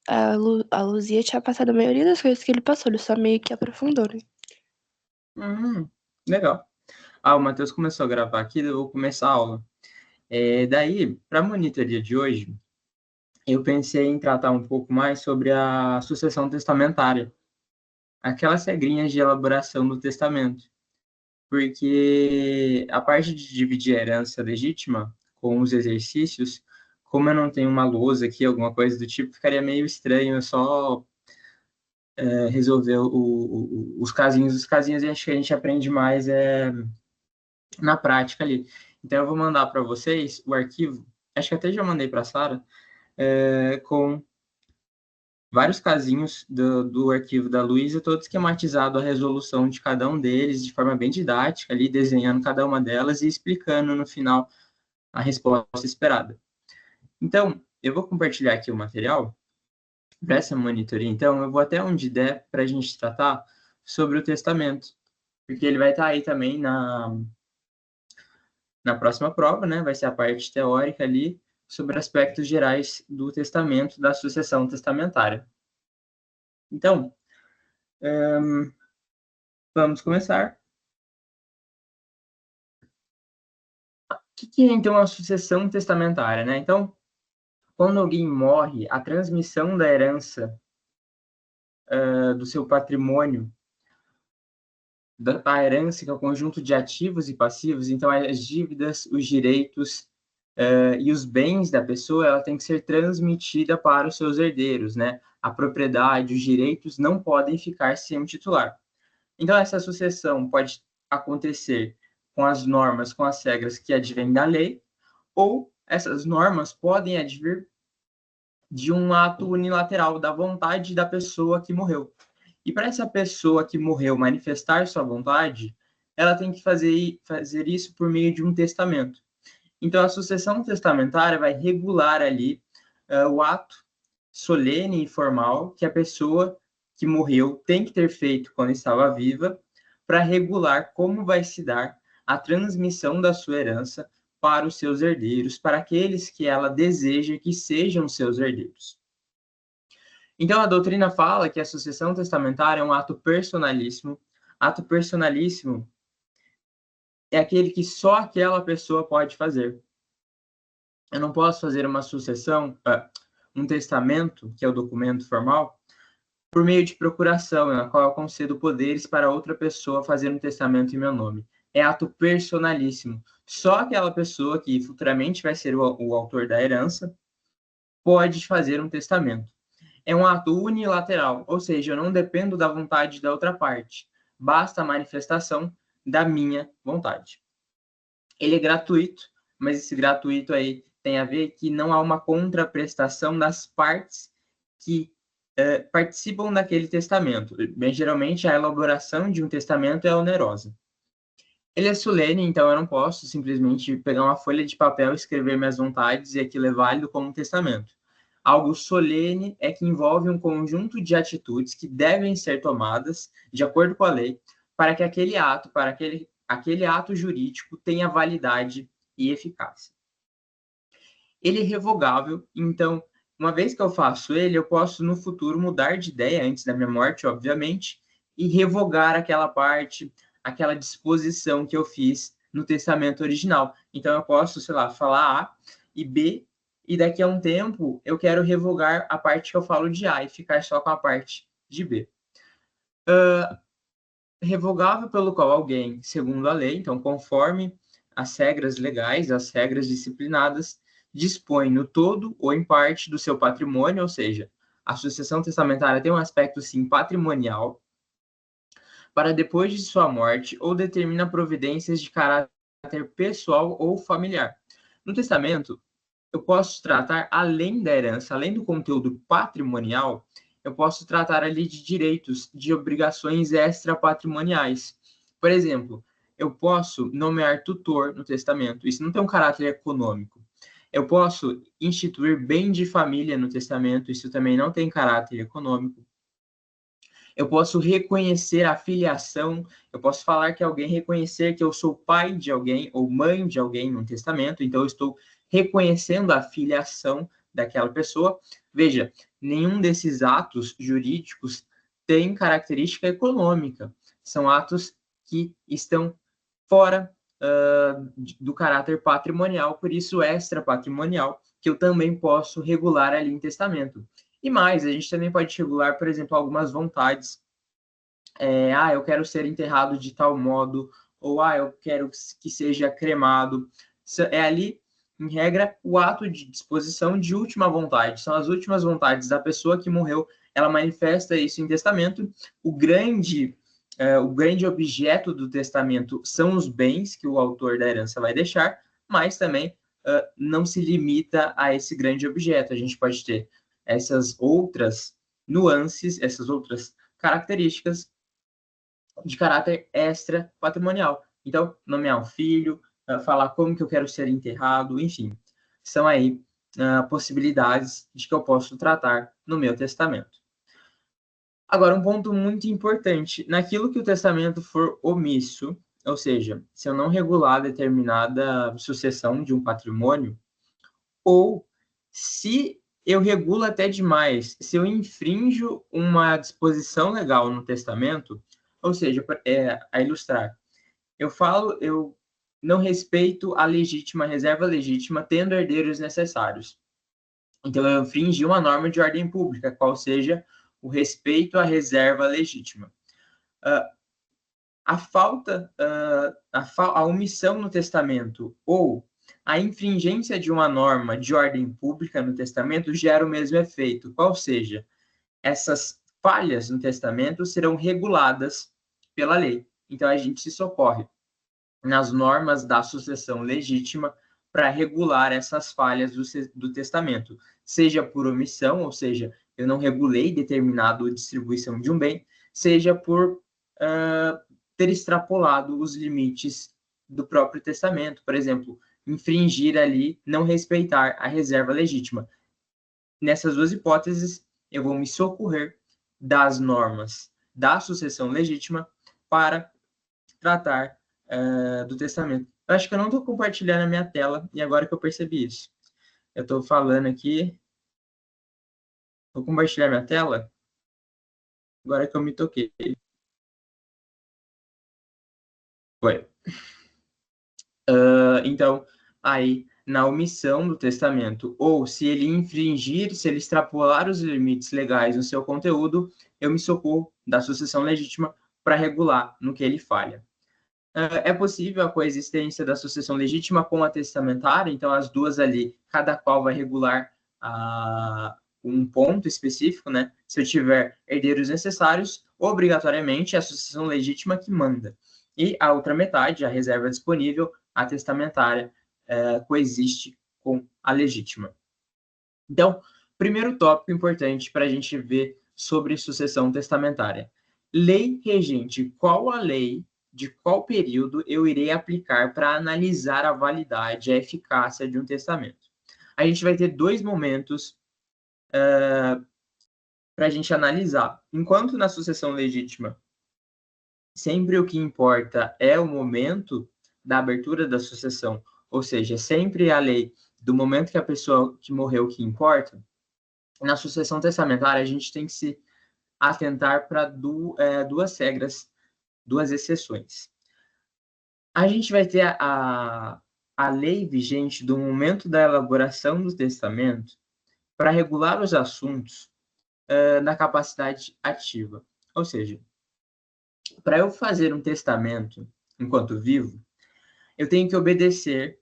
A Luzia tinha passado a maioria das coisas que ele passou, ele só meio que aprofundou, né? Legal. O Matheus começou a gravar aqui, eu vou começar a aula. Daí, para a monitoria de hoje, eu pensei em tratar um pouco mais sobre a sucessão testamentária, aquelas regrinhas de elaboração do testamento, porque a parte de dividir a herança legítima com os exercícios, como eu não tenho uma lousa aqui, alguma coisa do tipo, ficaria meio estranho eu só resolver os casinhos. Os casinhos acho que a gente aprende mais na prática ali. Então eu vou mandar para vocês o arquivo, acho que até já mandei para a Sara, com vários casinhos do arquivo da Luísa, todo esquematizado a resolução de cada um deles, de forma bem didática, ali desenhando cada uma delas e explicando no final a resposta esperada. Então, eu vou compartilhar aqui o material para essa monitoria. Então, eu vou até onde der para a gente tratar sobre o testamento, porque ele vai estar aí também na próxima prova, né? Vai ser a parte teórica ali sobre aspectos gerais do testamento, da sucessão testamentária. Então, vamos começar. O que é, então, a sucessão testamentária, né? Então, quando alguém morre, a transmissão da herança do seu patrimônio, da herança, que é o conjunto de ativos e passivos, então as dívidas, os direitos e os bens da pessoa, ela tem que ser transmitida para os seus herdeiros, né? A propriedade, os direitos não podem ficar sem um titular. Então, essa sucessão pode acontecer com as normas, com as regras que advêm da lei, ou essas normas podem advir de um ato unilateral da vontade da pessoa que morreu. E para essa pessoa que morreu manifestar sua vontade, ela tem que fazer isso por meio de um testamento. Então, a sucessão testamentária vai regular ali o ato solene e formal que a pessoa que morreu tem que ter feito quando estava viva para regular como vai se dar a transmissão da sua herança para os seus herdeiros, para aqueles que ela deseja que sejam seus herdeiros. Então, a doutrina fala que a sucessão testamentária é um ato personalíssimo. Ato personalíssimo é aquele que só aquela pessoa pode fazer. Eu não posso fazer uma sucessão, um testamento, que é o documento formal, por meio de procuração, na qual eu concedo poderes para outra pessoa fazer um testamento em meu nome. É ato personalíssimo. Só aquela pessoa que futuramente vai ser o autor da herança pode fazer um testamento. É um ato unilateral, ou seja, eu não dependo da vontade da outra parte. Basta a manifestação da minha vontade. Ele é gratuito, mas esse gratuito aí tem a ver que não há uma contraprestação das partes que participam daquele testamento. Bem, geralmente, a elaboração de um testamento é onerosa. Ele é solene, então eu não posso simplesmente pegar uma folha de papel, escrever minhas vontades e aquilo é válido como um testamento. Algo solene é que envolve um conjunto de atitudes que devem ser tomadas de acordo com a lei para que aquele ato jurídico tenha validade e eficácia. Ele é revogável, então, uma vez que eu faço ele, eu posso no futuro mudar de ideia antes da minha morte, obviamente, e revogar aquela parte, aquela disposição que eu fiz no testamento original. Então, eu posso, sei lá, falar A e B, e daqui a um tempo eu quero revogar a parte que eu falo de A e ficar só com a parte de B. Revogável pelo qual alguém, segundo a lei, então, conforme as regras legais, as regras disciplinadas, dispõe no todo ou em parte do seu patrimônio, ou seja, a sucessão testamentária tem um aspecto, sim, patrimonial, para depois de sua morte, ou determina providências de caráter pessoal ou familiar. No testamento, eu posso tratar, além da herança, além do conteúdo patrimonial, eu posso tratar ali de direitos, de obrigações extrapatrimoniais. Por exemplo, eu posso nomear tutor no testamento. Isso não tem um caráter econômico. Eu posso instituir bem de família no testamento. Isso também não tem caráter econômico. Eu posso reconhecer a filiação. Eu posso falar que alguém reconhecer que eu sou pai de alguém ou mãe de alguém no testamento. Então, eu estou reconhecendo a filiação daquela pessoa. Veja, nenhum desses atos jurídicos tem característica econômica. São atos que estão fora do caráter patrimonial, por isso extra-patrimonial, que eu também posso regular ali em testamento. E mais, a gente também pode regular, por exemplo, algumas vontades. Eu quero ser enterrado de tal modo, ou eu quero que seja cremado. É ali, em regra, o ato de disposição de última vontade. São as últimas vontades da pessoa que morreu, ela manifesta isso em testamento. O grande objeto do testamento são os bens que o autor da herança vai deixar, mas também não se limita a esse grande objeto. A gente pode ter essas outras nuances, essas outras características de caráter extra patrimonial. Então, nomear um filho, falar como que eu quero ser enterrado, enfim, são aí possibilidades de que eu posso tratar no meu testamento. Agora, um ponto muito importante, naquilo que o testamento for omisso, ou seja, se eu não regular determinada sucessão de um patrimônio, ou se eu regulo até demais, se eu infrinjo uma disposição legal no testamento, ou seja, a ilustrar, eu não respeito a reserva legítima, tendo herdeiros necessários. Então, eu infringi uma norma de ordem pública, qual seja o respeito à reserva legítima. A omissão no testamento ou a infringência de uma norma de ordem pública no testamento gera o mesmo efeito, qual seja, essas falhas no testamento serão reguladas pela lei. Então, a gente se socorre nas normas da sucessão legítima para regular essas falhas do testamento, seja por omissão, ou seja, eu não regulei determinada distribuição de um bem, seja por ter extrapolado os limites do próprio testamento, por exemplo, infringir ali, não respeitar a reserva legítima. Nessas duas hipóteses, eu vou me socorrer das normas da sucessão legítima para tratar do testamento. Eu acho que eu não estou compartilhando a minha tela, e agora que eu percebi isso. Eu estou falando aqui. Vou compartilhar minha tela. Agora que eu me toquei. Foi. Então, aí, na omissão do testamento, ou se ele infringir, se ele extrapolar os limites legais no seu conteúdo, eu me socorro da sucessão legítima para regular no que ele falha. É possível a coexistência da sucessão legítima com a testamentária, então as duas ali, cada qual vai regular um ponto específico, né? Se eu tiver herdeiros necessários, obrigatoriamente é a sucessão legítima que manda. E a outra metade, a reserva disponível, a testamentária, coexiste com a legítima. Então, primeiro tópico importante para a gente ver sobre sucessão testamentária. Lei regente. Qual a lei de qual período eu irei aplicar para analisar a validade, a eficácia de um testamento? A gente vai ter dois momentos para a gente analisar. Enquanto na sucessão legítima, sempre o que importa é o momento da abertura da sucessão, ou seja, sempre a lei do momento que a pessoa que morreu que importa. Na sucessão testamentária, a gente tem que se atentar para duas regras, duas exceções. A gente vai ter a lei vigente do momento da elaboração do testamento para regular os assuntos na capacidade ativa. Ou seja, para eu fazer um testamento enquanto vivo, eu tenho que obedecer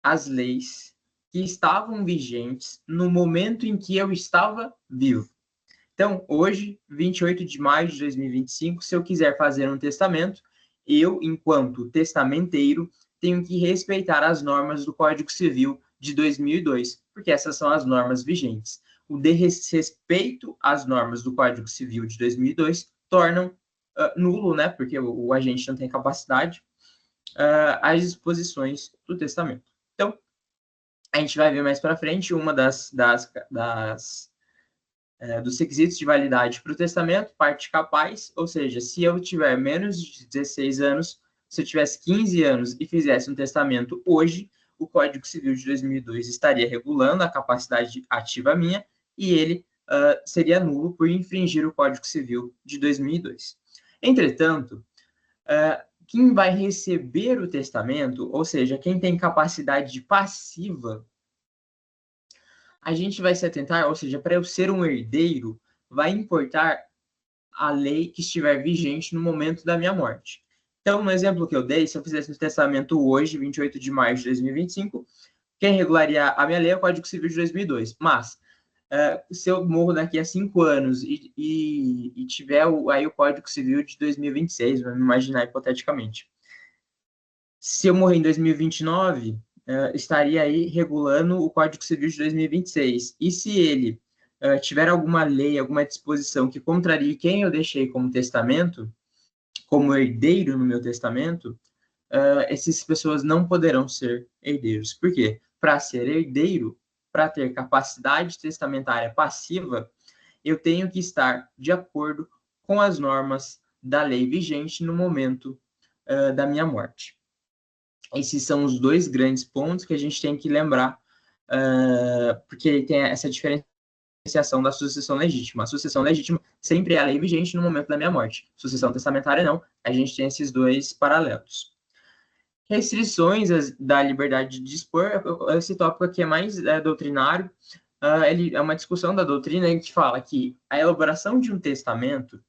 às leis que estavam vigentes no momento em que eu estava vivo. Então, hoje, 28 de maio de 2025, se eu quiser fazer um testamento, eu, enquanto testamenteiro, tenho que respeitar as normas do Código Civil de 2002, porque essas são as normas vigentes. O desrespeito às normas do Código Civil de 2002 tornam nulo, né, porque o agente não tem capacidade, as disposições do testamento. Então, a gente vai ver mais para frente uma dos requisitos de validade para o testamento, parte capaz, ou seja, se eu tiver menos de 16 anos, se eu tivesse 15 anos e fizesse um testamento hoje, o Código Civil de 2002 estaria regulando a capacidade ativa minha e ele seria nulo por infringir o Código Civil de 2002. Entretanto, quem vai receber o testamento, ou seja, quem tem capacidade passiva, a gente vai se atentar, ou seja, para eu ser um herdeiro, vai importar a lei que estiver vigente no momento da minha morte. Então, no exemplo que eu dei, se eu fizesse um testamento hoje, 28 de maio de 2025, quem regularia a minha lei é o Código Civil de 2002. Mas, se eu morro daqui a 5 anos e tiver aí o Código Civil de 2026, vamos imaginar hipoteticamente. Se eu morrer em 2029, estaria aí regulando o Código Civil de 2026. E se ele tiver alguma lei, alguma disposição que contrarie quem eu deixei como testamento, como herdeiro no meu testamento, essas pessoas não poderão ser herdeiros. Por quê? Para ser herdeiro, para ter capacidade testamentária passiva, eu tenho que estar de acordo com as normas da lei vigente no momento da minha morte. Esses são os dois grandes pontos que a gente tem que lembrar, porque tem essa diferenciação da sucessão legítima. A sucessão legítima sempre é a lei vigente no momento da minha morte. Sucessão testamentária não. A gente tem esses dois paralelos. Restrições da liberdade de dispor, esse tópico aqui é mais doutrinário. Ele é uma discussão da doutrina que fala que a elaboração de um testamento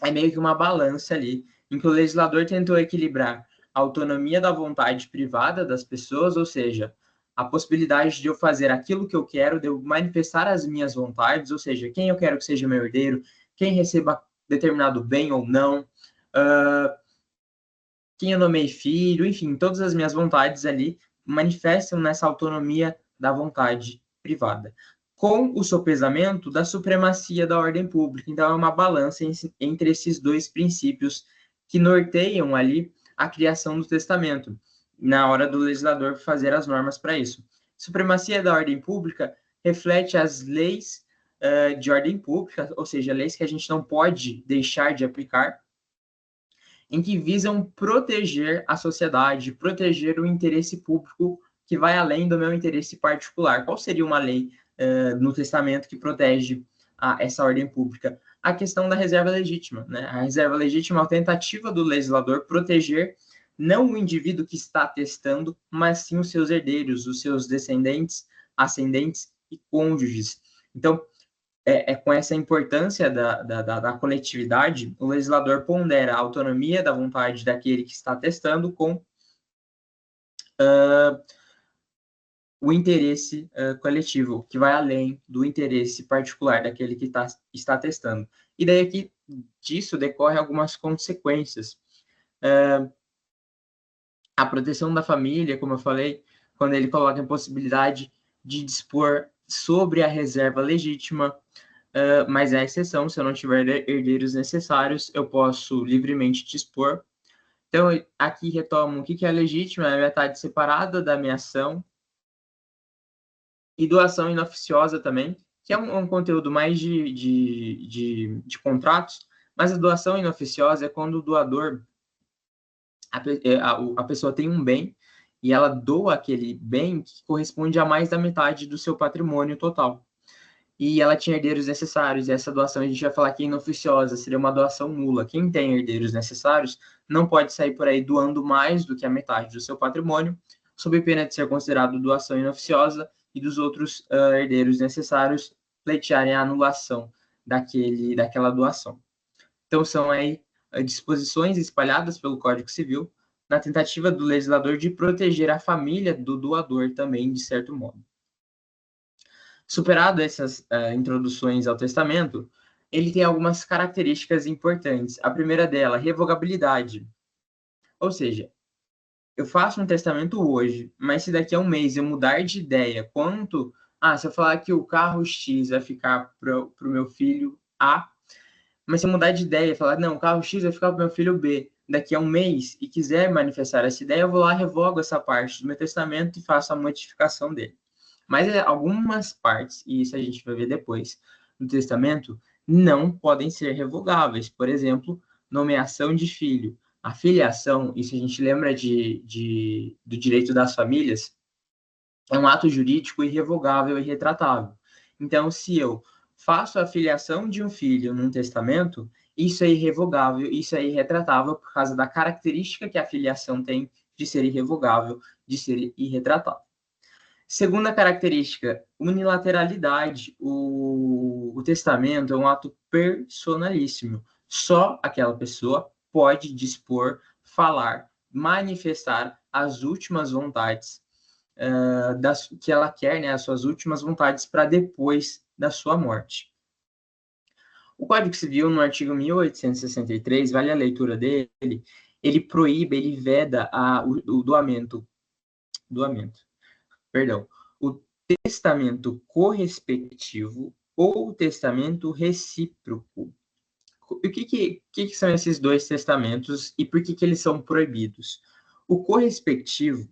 é meio que uma balança ali, em que o legislador tentou equilibrar a autonomia da vontade privada das pessoas, ou seja, a possibilidade de eu fazer aquilo que eu quero, de eu manifestar as minhas vontades, ou seja, quem eu quero que seja meu herdeiro, quem receba determinado bem ou não, quem eu nomei filho, enfim, todas as minhas vontades ali manifestam nessa autonomia da vontade privada, com o sopesamento da supremacia da ordem pública. Então, é uma balança entre esses dois princípios que norteiam ali a criação do testamento, na hora do legislador fazer as normas para isso. Supremacia da ordem pública reflete as leis de ordem pública, ou seja, leis que a gente não pode deixar de aplicar, em que visam proteger a sociedade, proteger o interesse público que vai além do meu interesse particular. Qual seria uma lei no testamento que protege essa ordem pública? A questão da reserva legítima, né? A reserva legítima é a tentativa do legislador proteger não o indivíduo que está testando, mas sim os seus herdeiros, os seus descendentes, ascendentes e cônjuges. Então, com essa importância da coletividade, o legislador pondera a autonomia da vontade daquele que está testando com o interesse coletivo, que vai além do interesse particular daquele que está testando. E daí aqui disso decorre algumas consequências. A proteção da família, como eu falei, quando ele coloca a possibilidade de dispor sobre a reserva legítima, mas é a exceção, se eu não tiver herdeiros necessários, eu posso livremente dispor. Então, aqui retomo o que é legítima, é a metade separada da minha ação, e doação inoficiosa também, que é um conteúdo mais de contratos, mas a doação inoficiosa é quando o doador, a pessoa tem um bem, e ela doa aquele bem que corresponde a mais da metade do seu patrimônio total. E ela tinha herdeiros necessários, e essa doação a gente vai falar que é inoficiosa, seria uma doação nula. Quem tem herdeiros necessários não pode sair por aí doando mais do que a metade do seu patrimônio, sob pena de ser considerado doação inoficiosa e dos outros herdeiros necessários pleitearem a anulação daquela doação. Então, são aí disposições espalhadas pelo Código Civil na tentativa do legislador de proteger a família do doador também, de certo modo. Superado essas introduções ao testamento, ele tem algumas características importantes. A primeira dela, revogabilidade. Ou seja, eu faço um testamento hoje, mas se daqui a um mês eu mudar de ideia quanto... se eu falar que o carro X vai ficar para o meu filho A, mas se eu mudar de ideia e falar, não, o carro X vai ficar para o meu filho B, daqui a um mês, e quiser manifestar essa ideia, eu vou lá, revogo essa parte do meu testamento e faço a modificação dele. Mas algumas partes, e isso a gente vai ver depois, do testamento, não podem ser revogáveis. Por exemplo, nomeação de filho. A filiação, e se a gente lembra do direito das famílias, é um ato jurídico irrevogável e irretratável. Então, se eu faço a filiação de um filho num testamento, isso é irrevogável, isso é irretratável por causa da característica que a filiação tem de ser irrevogável, de ser irretratável. Segunda característica, unilateralidade. O testamento é um ato personalíssimo. Só aquela pessoa pode dispor, falar, manifestar as últimas vontades que ela quer, né, as suas últimas vontades para depois da sua morte. O Código Civil, no artigo 1863, vale a leitura dele, ele proíbe, ele veda o perdão, o testamento correspectivo ou o testamento recíproco. O que são esses dois testamentos e por que eles são proibidos? O correspectivo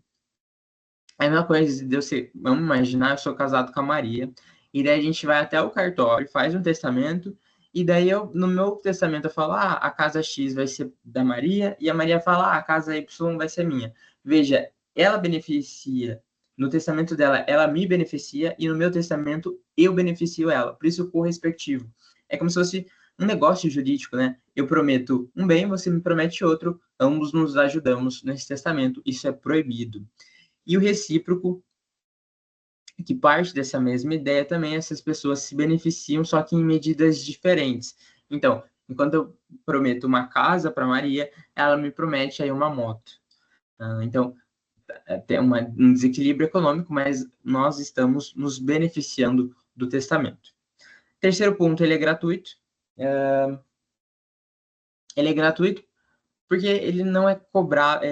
é a mesma coisa de eu ser, vamos imaginar, eu sou casado com a Maria, e daí a gente vai até o cartório, faz um testamento, e daí no meu testamento eu falo, a casa X vai ser da Maria, e a Maria fala, a casa Y vai ser minha. Veja, ela beneficia, no testamento dela, ela me beneficia, e no meu testamento, eu beneficio ela. Por isso, o correspectivo. É como se fosse um negócio jurídico, né? Eu prometo um bem, você me promete outro, ambos nos ajudamos nesse testamento. Isso é proibido. E o recíproco, que parte dessa mesma ideia também, essas pessoas se beneficiam, só que em medidas diferentes. Então, enquanto eu prometo uma casa para Maria, ela me promete aí uma moto. Então, tem um desequilíbrio econômico, mas nós estamos nos beneficiando do testamento. Terceiro ponto, ele é gratuito. Ele é gratuito porque ele não é cobrado,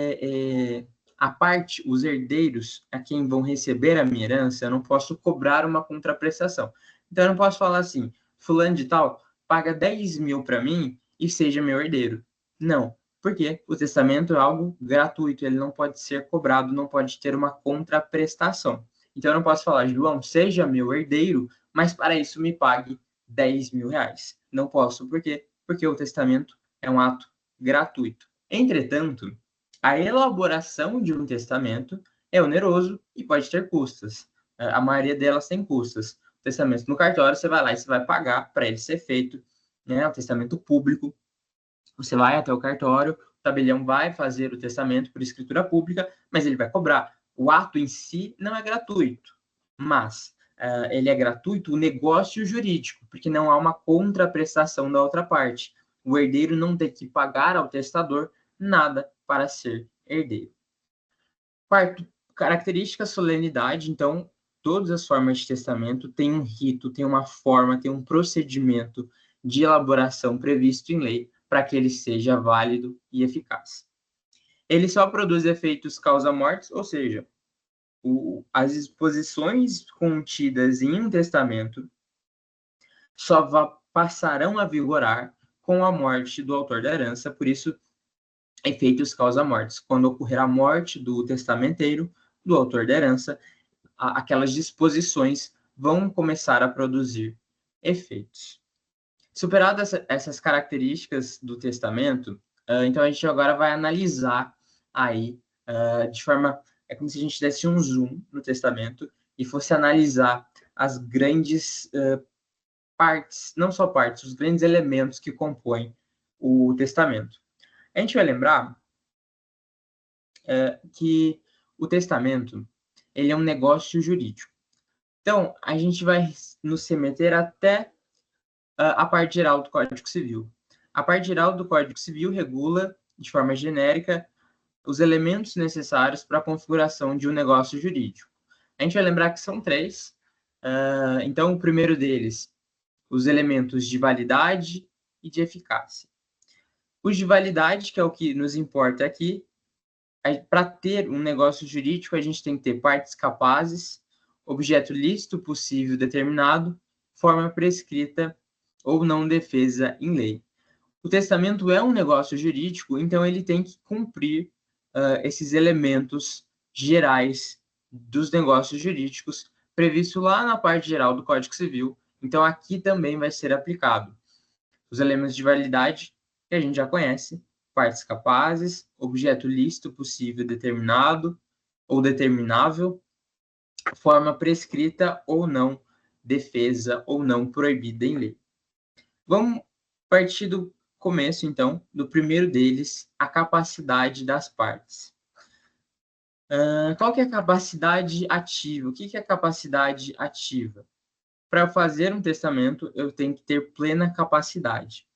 a parte, os herdeiros, a quem vão receber a minha herança, eu não posso cobrar uma contraprestação. Então, eu não posso falar assim, fulano de tal, paga 10 mil para mim e seja meu herdeiro. Não, porque o testamento é algo gratuito, ele não pode ser cobrado, não pode ter uma contraprestação. Então, eu não posso falar, João, seja meu herdeiro, mas para isso me pague 10 mil reais. Não posso, por quê? Porque o testamento é um ato gratuito. Entretanto, a elaboração de um testamento é oneroso e pode ter custas. A maioria delas tem custas. O testamento no cartório, você vai lá e você vai pagar para ele ser feito, né? O testamento público, você vai até o cartório, o tabelião vai fazer o testamento por escritura pública, mas ele vai cobrar. O ato em si não é gratuito, mas ele é gratuito o negócio jurídico, porque não há uma contraprestação da outra parte. O herdeiro não tem que pagar ao testador nada para ser herdeiro. Quarto, característica, solenidade. Então, todas as formas de testamento têm um rito, têm uma forma, têm um procedimento de elaboração previsto em lei para que ele seja válido e eficaz. Ele só produz efeitos causa-mortes, ou seja, as disposições contidas em um testamento só passarão a vigorar com a morte do autor da herança, por isso, efeitos causa-mortes. Quando ocorrer a morte do testamenteiro, do autor da herança, aquelas disposições vão começar a produzir efeitos. Superadas essas características do testamento, então a gente agora vai analisar aí de forma, é como se a gente desse um zoom no testamento e fosse analisar as grandes partes, não só partes, os grandes elementos que compõem o testamento. A gente vai lembrar que o testamento ele é um negócio jurídico. Então, a gente vai nos remeter até a parte geral do Código Civil. A parte geral do Código Civil regula, de forma genérica, os elementos necessários para a configuração de um negócio jurídico. A gente vai lembrar que são três. Então, o primeiro deles, os elementos de validade e de eficácia. Os de validade, que é o que nos importa aqui, para ter um negócio jurídico, a gente tem que ter partes capazes, objeto lícito possível determinado, forma prescrita ou não defesa em lei. O testamento é um negócio jurídico, então ele tem que cumprir esses elementos gerais dos negócios jurídicos previsto lá na parte geral do Código Civil. Então aqui também vai ser aplicado os elementos de validade que a gente já conhece, partes capazes, objeto lícito, possível, determinado ou determinável, forma prescrita ou não, defesa ou não proibida em lei. Vamos partir do começo, então, do primeiro deles, a capacidade das partes. Qual que é a capacidade ativa? O que é capacidade ativa? Para eu fazer um testamento, eu tenho que ter plena capacidade.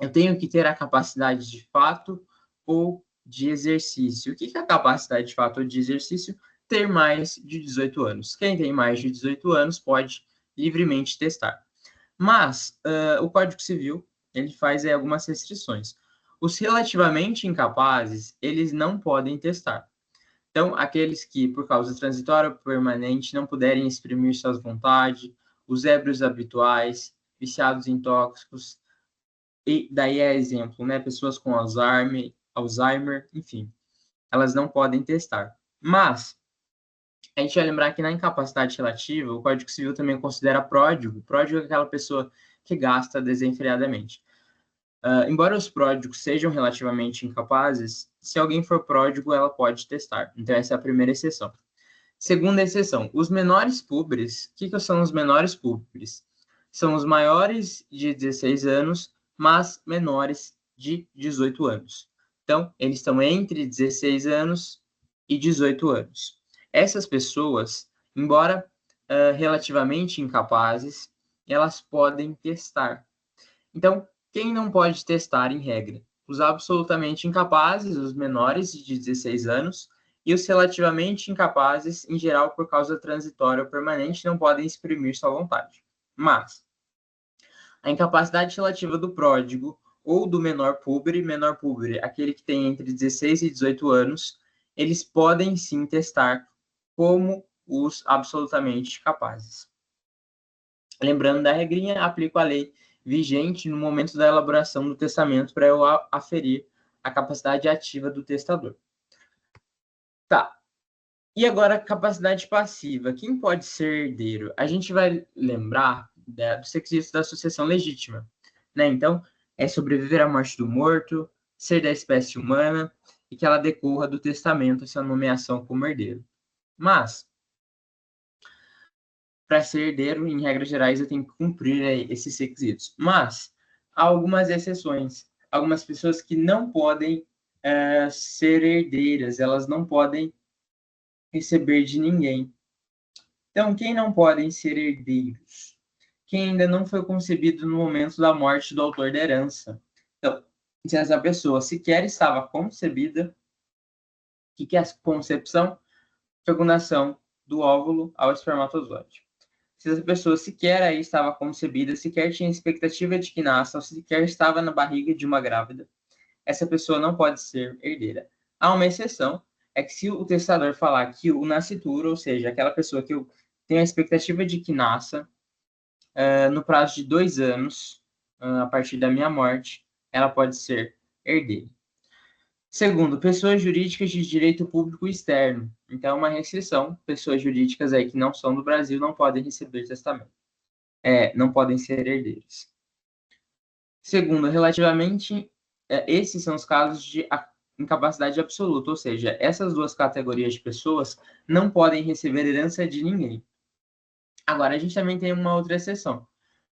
Eu tenho que ter a capacidade de fato ou de exercício. O que é a capacidade de fato ou de exercício? Ter mais de 18 anos. Quem tem mais de 18 anos pode livremente testar. Mas o Código Civil ele faz algumas restrições. Os relativamente incapazes, eles não podem testar. Então, aqueles que, por causa transitória ou permanente, não puderem exprimir suas vontades, os ébrios habituais, viciados em tóxicos, e daí é exemplo, né? Pessoas com Alzheimer, enfim, elas não podem testar. Mas, a gente vai lembrar que na incapacidade relativa, o Código Civil também considera pródigo. Pródigo é aquela pessoa que gasta desenfreadamente. Embora os pródigos sejam relativamente incapazes, se alguém for pródigo, ela pode testar. Então, essa é a primeira exceção. Segunda exceção, os menores púberes. O que são os menores púberes? São os maiores de 16 anos, mas menores de 18 anos. Então, eles estão entre 16 anos e 18 anos. Essas pessoas, embora relativamente incapazes, elas podem testar. Então, quem não pode testar em regra? Os absolutamente incapazes, os menores de 16 anos, e os relativamente incapazes, em geral, por causa transitória ou permanente, não podem exprimir sua vontade. Mas, a incapacidade relativa do pródigo ou do menor púbere, aquele que tem entre 16 e 18 anos, eles podem sim testar como os absolutamente capazes. Lembrando da regrinha, aplico a lei vigente no momento da elaboração do testamento para eu aferir a capacidade ativa do testador. Tá. E agora, capacidade passiva. Quem pode ser herdeiro? A gente vai lembrar dos requisitos da sucessão legítima, né? Então, é sobreviver à morte do morto, ser da espécie humana e que ela decorra do testamento essa nomeação como herdeiro. Mas, para ser herdeiro, em regras gerais, eu tenho que cumprir esses requisitos. Mas, há algumas exceções. Algumas pessoas que não podem ser herdeiras, elas não podem receber de ninguém. Então, quem não podem ser herdeiros? Quem ainda não foi concebido no momento da morte do autor da herança. Então, se essa pessoa sequer estava concebida, o que é a concepção? Fecundação do óvulo ao espermatozoide. Se essa pessoa sequer aí estava concebida, sequer tinha expectativa de que nasça, ou sequer estava na barriga de uma grávida, essa pessoa não pode ser herdeira. Há uma exceção, é que se o testador falar que o nascituro, ou seja, aquela pessoa que eu tenho a expectativa de que nasça, no prazo de 2 anos, a partir da minha morte, ela pode ser herdeira. Segundo, pessoas jurídicas de direito público externo. Então, uma restrição, pessoas jurídicas aí que não são do Brasil não podem receber testamento. Não podem ser herdeiros. Segundo, relativamente, esses são os casos de incapacidade absoluta, ou seja, essas duas categorias de pessoas não podem receber herança de ninguém. Agora, a gente também tem uma outra exceção.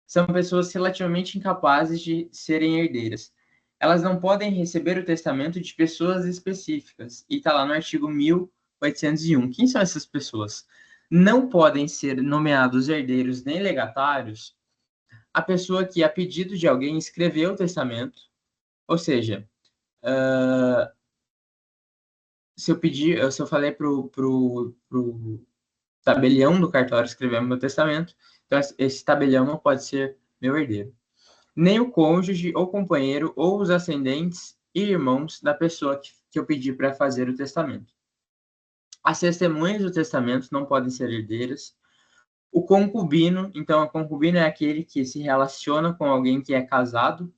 São pessoas relativamente incapazes de serem herdeiras. Elas não podem receber o testamento de pessoas específicas. E está lá no artigo 1801. Quem são essas pessoas? Não podem ser nomeados herdeiros nem legatários a pessoa que, a pedido de alguém, escreveu o testamento. Ou seja, se eu falei pro tabelião do cartório escrever meu testamento, então esse tabelião não pode ser meu herdeiro. Nem o cônjuge ou companheiro ou os ascendentes e irmãos da pessoa que eu pedi para fazer o testamento. As testemunhas do testamento não podem ser herdeiras. O concubino, então, a concubina é aquele que se relaciona com alguém que é casado,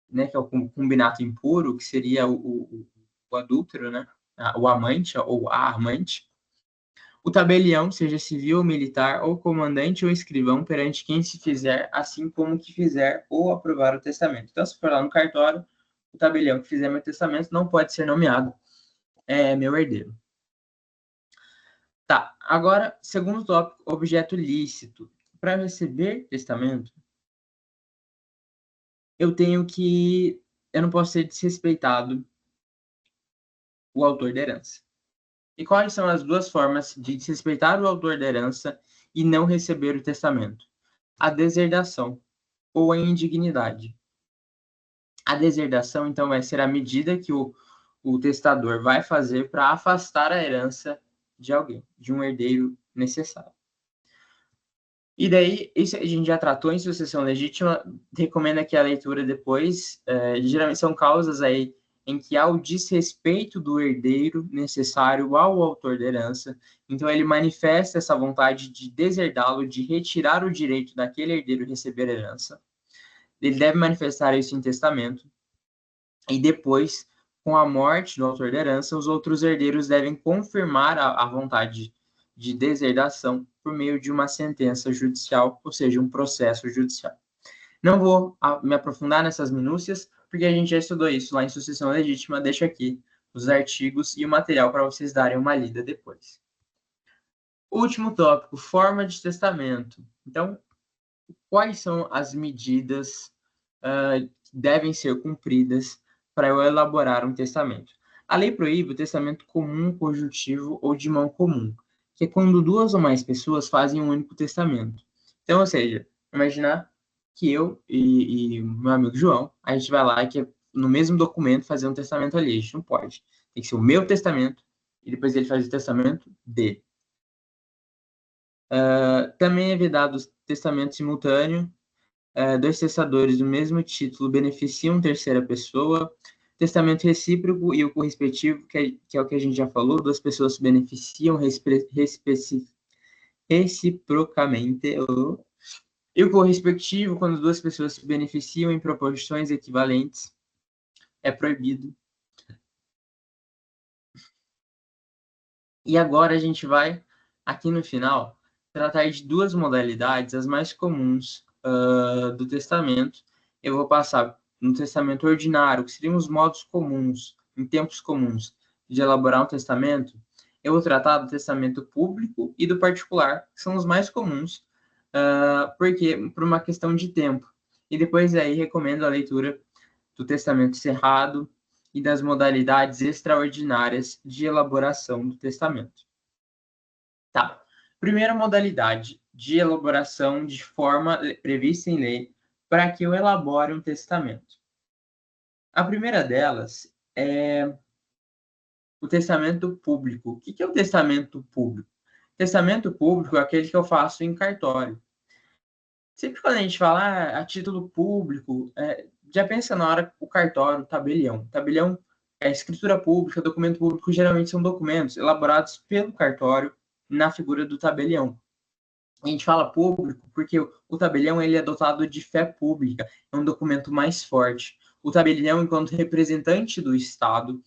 né, que é o concubinato impuro, que seria o adúltero, né, o amante ou a amante. O tabelião, seja civil ou militar, ou comandante ou escrivão, perante quem se fizer, assim como que fizer ou aprovar o testamento. Então, se for lá no cartório, o tabelião que fizer meu testamento não pode ser nomeado meu herdeiro. Tá, agora, segundo tópico, objeto lícito. Para receber testamento, eu não posso ser desrespeitado o autor da herança. E quais são as duas formas de desrespeitar o autor da herança e não receber o testamento? A deserdação ou a indignidade. A deserdação, então, vai ser a medida que o testador vai fazer para afastar a herança de alguém, de um herdeiro necessário. E daí, isso a gente já tratou em sucessão legítima, recomendo aqui a leitura depois. Geralmente são causas aí em que há o desrespeito do herdeiro necessário ao autor da herança. Então, ele manifesta essa vontade de deserdá-lo, de retirar o direito daquele herdeiro receber a herança. Ele deve manifestar isso em testamento. E depois, com a morte do autor da herança, os outros herdeiros devem confirmar a vontade de deserdação por meio de uma sentença judicial, ou seja, um processo judicial. Não vou me aprofundar nessas minúcias, porque a gente já estudou isso lá em sucessão legítima. Deixo aqui os artigos e o material para vocês darem uma lida depois. Último tópico, forma de testamento. Então, quais são as medidas que devem ser cumpridas para eu elaborar um testamento? A lei proíbe o testamento comum, conjuntivo ou de mão comum, que é quando duas ou mais pessoas fazem um único testamento. Então, ou seja, imaginar que eu e meu amigo João, a gente vai lá e quer, no mesmo documento, fazer um testamento ali. A gente não pode. Tem que ser o meu testamento e depois ele faz o testamento dele. Também é vedado o testamento simultâneo. Dois testadores do mesmo título beneficiam terceira pessoa. Testamento recíproco e o correspectivo, que é o que a gente já falou, duas pessoas se beneficiam reciprocamente. E o correspectivo, quando duas pessoas se beneficiam em proporções equivalentes, é proibido. E agora a gente vai, aqui no final, tratar de duas modalidades, as mais comuns do testamento. Eu vou passar no testamento ordinário, que seriam os modos comuns, em tempos comuns, de elaborar um testamento. Eu vou tratar do testamento público e do particular, que são os mais comuns, porque por uma questão de tempo. E depois aí recomendo a leitura do testamento cerrado e das modalidades extraordinárias de elaboração do testamento. Tá. Primeira modalidade de elaboração de forma prevista em lei para que eu elabore um testamento. A primeira delas é o testamento público. O que é o testamento público? Testamento público é aquele que eu faço em cartório. Sempre quando a gente fala a título público, já pensa na hora o cartório, o tabelião. O tabelião é escritura pública, documento público, geralmente são documentos elaborados pelo cartório na figura do tabelião. A gente fala público porque o tabelião ele é dotado de fé pública, é um documento mais forte. O tabelião, enquanto representante do Estado,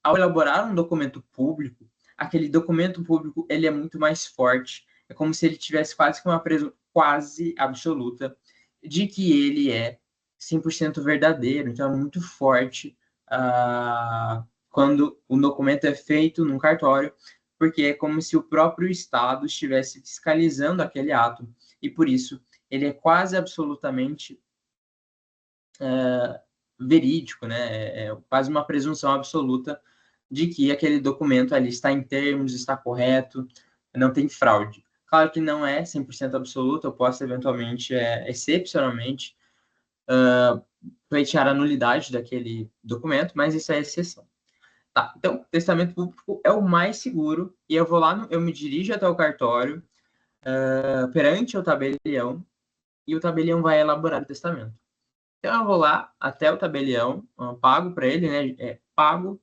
ao elaborar um documento público, aquele documento público ele é muito mais forte. É como se ele tivesse quase que uma presunção quase absoluta de que ele é 100% verdadeiro. Então, é muito forte quando o documento é feito num cartório, porque é como se o próprio Estado estivesse fiscalizando aquele ato, e por isso ele é quase absolutamente verídico, né? É quase uma presunção absoluta de que aquele documento ali está em termos, está correto, não tem fraude. Claro que não é 100% absoluto, eu posso eventualmente, excepcionalmente, pleitear a nulidade daquele documento, mas isso é exceção. Tá, então, testamento público é o mais seguro, e eu vou lá, eu me dirijo até o cartório, perante o tabelião, e o tabelião vai elaborar o testamento. Então, eu vou lá até o tabelião, pago para ele, né? Pago,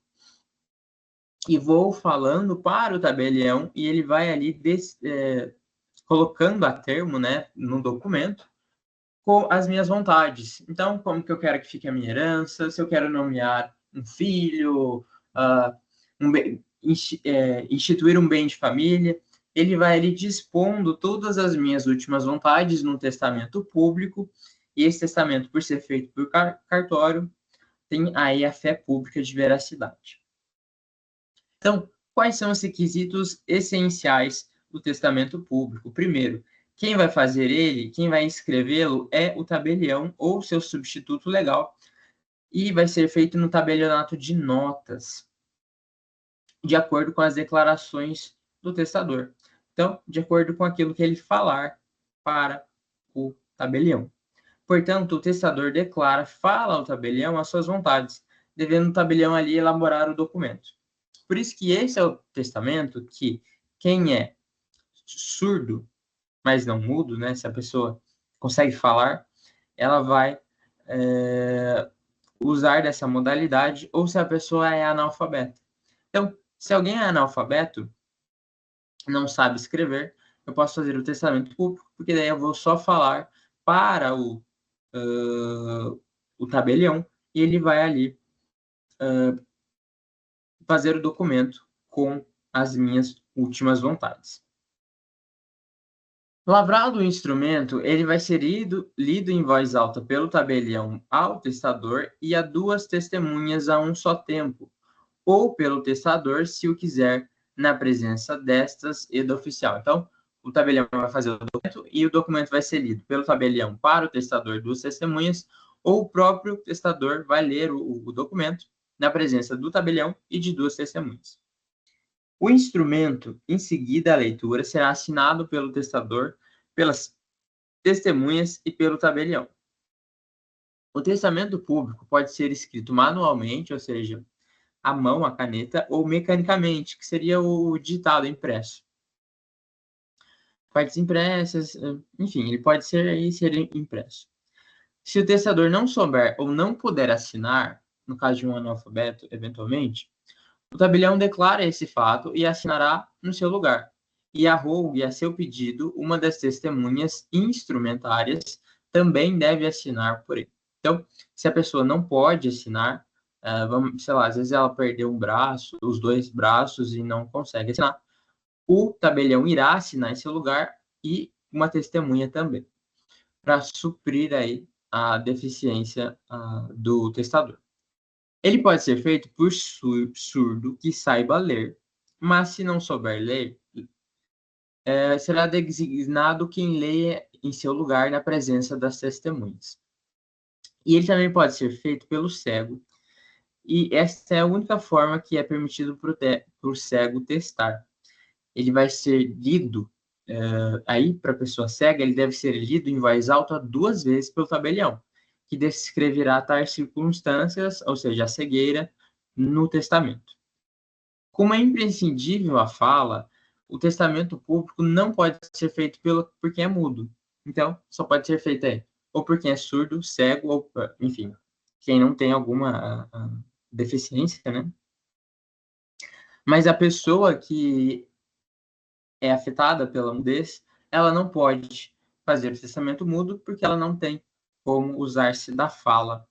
e vou falando para o tabelião, e ele vai ali colocando a termo, né, no documento, com as minhas vontades. Então, como que eu quero que fique a minha herança, se eu quero nomear um filho, instituir um bem de família, ele vai ali dispondo todas as minhas últimas vontades no testamento público, e esse testamento, por ser feito por cartório, tem aí a fé pública de veracidade. Então, quais são os requisitos essenciais do testamento público? Primeiro, quem vai fazer ele, quem vai escrevê-lo é o tabelião ou seu substituto legal, e vai ser feito no tabelionato de notas, de acordo com as declarações do testador. Então, de acordo com aquilo que ele falar para o tabelião. Portanto, o testador declara, fala ao tabelião as suas vontades, devendo o tabelião ali elaborar o documento. Por isso que esse é o testamento que quem é surdo, mas não mudo, né? Se a pessoa consegue falar, ela vai usar dessa modalidade, ou se a pessoa é analfabeta. Então, se alguém é analfabeto, não sabe escrever, eu posso fazer o testamento público, porque daí eu vou só falar para o tabelião, e ele vai ali fazer o documento com as minhas últimas vontades. Lavrado o instrumento, ele vai ser lido em voz alta pelo tabelião ao testador e a duas testemunhas a um só tempo, ou pelo testador, se o quiser, na presença destas e do oficial. Então, o tabelião vai fazer o documento e o documento vai ser lido pelo tabelião para o testador, duas testemunhas, ou o próprio testador vai ler o documento na presença do tabelião e de duas testemunhas. O instrumento, em seguida à leitura, será assinado pelo testador, pelas testemunhas e pelo tabelião. O testamento público pode ser escrito manualmente, ou seja, à mão, a caneta, ou mecanicamente, que seria o ditado impresso. Partes impressas, enfim, ele pode ser impresso. Se o testador não souber ou não puder assinar, no caso de um analfabeto, eventualmente, o tabelião declara esse fato e assinará no seu lugar. E arrogue a seu pedido, uma das testemunhas instrumentárias também deve assinar por ele. Então, se a pessoa não pode assinar, sei lá, às vezes ela perdeu um braço, os dois braços e não consegue assinar, o tabelião irá assinar em seu lugar e uma testemunha também, para suprir aí a deficiência do testador. Ele pode ser feito por surdo que saiba ler, mas se não souber ler, será designado quem leia em seu lugar na presença das testemunhas. E ele também pode ser feito pelo cego, e essa é a única forma que é permitido para o cego testar. Ele vai ser lido, aí para a pessoa cega, ele deve ser lido em voz alta 2 vezes pelo tabelião, que descreverá tais circunstâncias, ou seja, a cegueira, no testamento. Como é imprescindível a fala, o testamento público não pode ser feito por quem é mudo. Então, só pode ser feito ou por quem é surdo, cego, ou, enfim, quem não tem alguma deficiência, né? Mas a pessoa que é afetada pela mudez, ela não pode fazer o testamento mudo porque ela não tem como usar-se da fala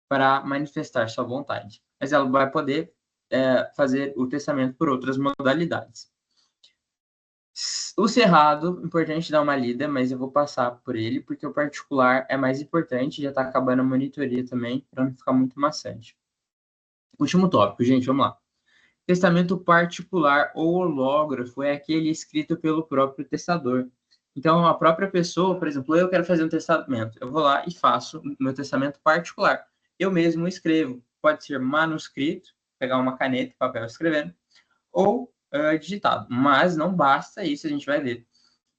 para manifestar sua vontade. Mas ela vai poder fazer o testamento por outras modalidades. O cerrado, importante dar uma lida, mas eu vou passar por ele, porque o particular é mais importante, já está acabando a monitoria também, para não ficar muito maçante. Último tópico, gente, vamos lá. Testamento particular ou hológrafo é aquele escrito pelo próprio testador. Então, a própria pessoa, por exemplo, eu quero fazer um testamento, eu vou lá e faço meu testamento particular. Eu mesmo escrevo, pode ser manuscrito, pegar uma caneta e papel escrevendo, ou digitado. Mas não basta isso, a gente vai ver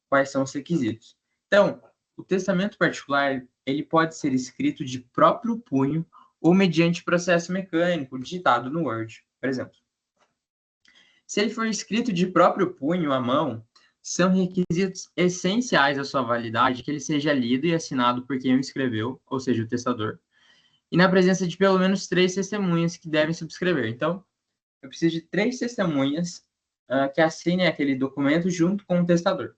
quais são os requisitos. Então, o testamento particular, ele pode ser escrito de próprio punho ou mediante processo mecânico, digitado no Word, por exemplo. Se ele for escrito de próprio punho, à mão, são requisitos essenciais à sua validade que ele seja lido e assinado por quem o escreveu, ou seja, o testador, e na presença de pelo menos 3 testemunhas que devem subscrever. Então, eu preciso de 3 testemunhas que assinem aquele documento junto com o testador.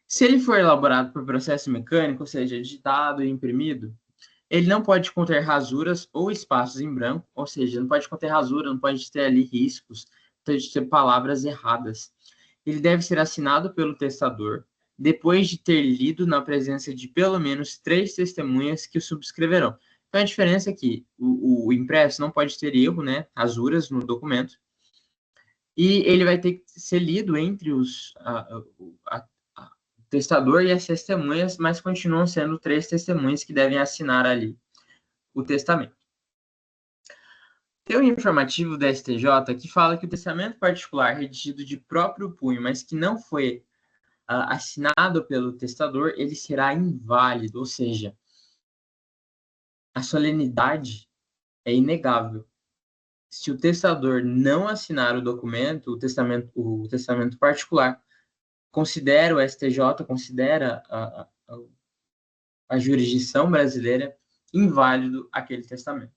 Se ele for elaborado por processo mecânico, ou seja, digitado e imprimido, ele não pode conter rasuras ou espaços em branco, ou seja, não pode conter rasura, não pode ter ali riscos, pode ter palavras erradas. Ele deve ser assinado pelo testador, depois de ter lido na presença de pelo menos 3 testemunhas que o subscreverão. Então, a diferença é que o impresso não pode ter erro, né, rasuras no documento, e ele vai ter que ser lido entre o testador e as testemunhas, mas continuam sendo 3 testemunhas que devem assinar ali o testamento. Tem um informativo da STJ que fala que o testamento particular redigido de próprio punho, mas que não foi assinado pelo testador, ele será inválido, ou seja, a solenidade é inegável. Se o testador não assinar o documento, o testamento particular, considera o STJ, considera a jurisdição brasileira inválido aquele testamento.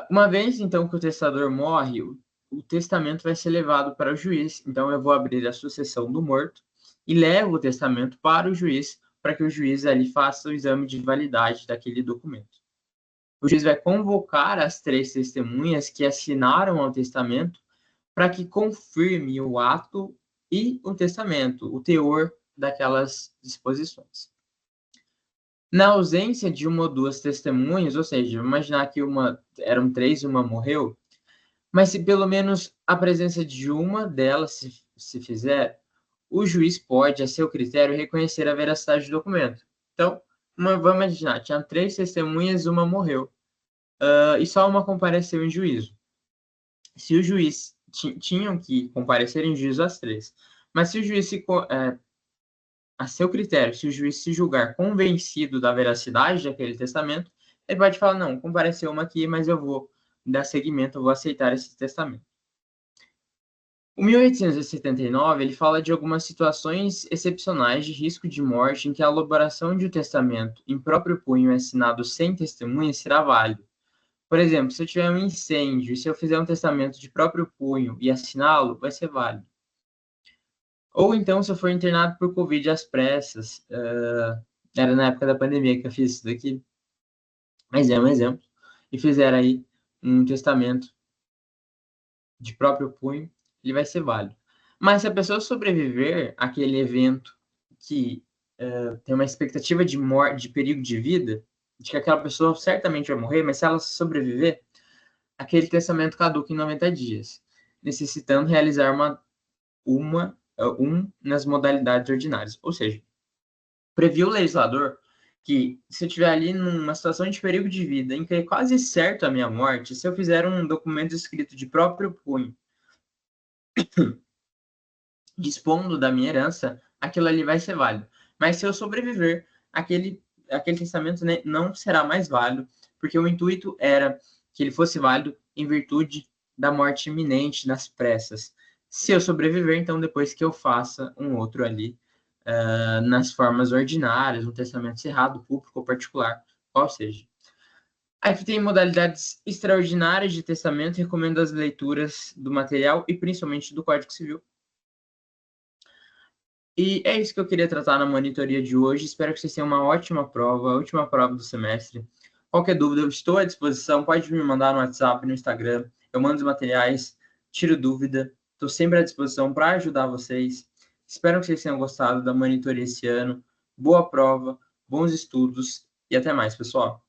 Uma vez, então, que o testador morre, o testamento vai ser levado para o juiz. Então, eu vou abrir a sucessão do morto e levo o testamento para o juiz, para que o juiz ali faça o exame de validade daquele documento. O juiz vai convocar as 3 testemunhas que assinaram ao testamento para que confirme o ato e o testamento, o teor daquelas disposições. Na ausência de uma ou 2 testemunhas, ou seja, imaginar que eram 3 e uma morreu, mas se pelo menos a presença de uma delas se fizer, o juiz pode, a seu critério, reconhecer a veracidade do documento. Então, vamos imaginar, tinha 3 testemunhas, uma morreu, e só uma compareceu em juízo. Se o juiz tinham que comparecer em juízo as 3, mas se o juiz a seu critério, se o juiz se julgar convencido da veracidade daquele testamento, ele pode falar, não, compareceu uma aqui, mas eu vou dar seguimento, eu vou aceitar esse testamento. O 1879, ele fala de algumas situações excepcionais de risco de morte em que a elaboração de um testamento em próprio punho assinado sem testemunha será válido. Por exemplo, se eu tiver um incêndio e se eu fizer um testamento de próprio punho e assiná-lo, vai ser válido. Ou então, se eu for internado por Covid às pressas, era na época da pandemia que eu fiz isso daqui, mas é um exemplo, e fizer aí um testamento de próprio punho, ele vai ser válido. Mas se a pessoa sobreviver àquele evento que tem uma expectativa de morte, de perigo de vida, de que aquela pessoa certamente vai morrer, mas se ela sobreviver, aquele testamento caduca em 90 dias, necessitando realizar nas modalidades ordinárias. Ou seja, previu o legislador que se eu estiver ali numa situação de perigo de vida, em que é quase certo a minha morte, se eu fizer um documento escrito de próprio punho, dispondo da minha herança, aquilo ali vai ser válido. Mas se eu sobreviver, aquele testamento, né, não será mais válido, porque o intuito era que ele fosse válido em virtude da morte iminente, nas pressas. Se eu sobreviver, então depois que eu faça um outro ali, nas formas ordinárias, um testamento cerrado, público ou particular, qual seja. Aqui tem modalidades extraordinárias de testamento, recomendo as leituras do material e principalmente do Código Civil. E é isso que eu queria tratar na monitoria de hoje. Espero que vocês tenham uma ótima prova, a última prova do semestre. Qualquer dúvida, eu estou à disposição. Pode me mandar no WhatsApp, no Instagram. Eu mando os materiais, tiro dúvida. Estou sempre à disposição para ajudar vocês. Espero que vocês tenham gostado da monitoria esse ano. Boa prova, bons estudos e até mais, pessoal.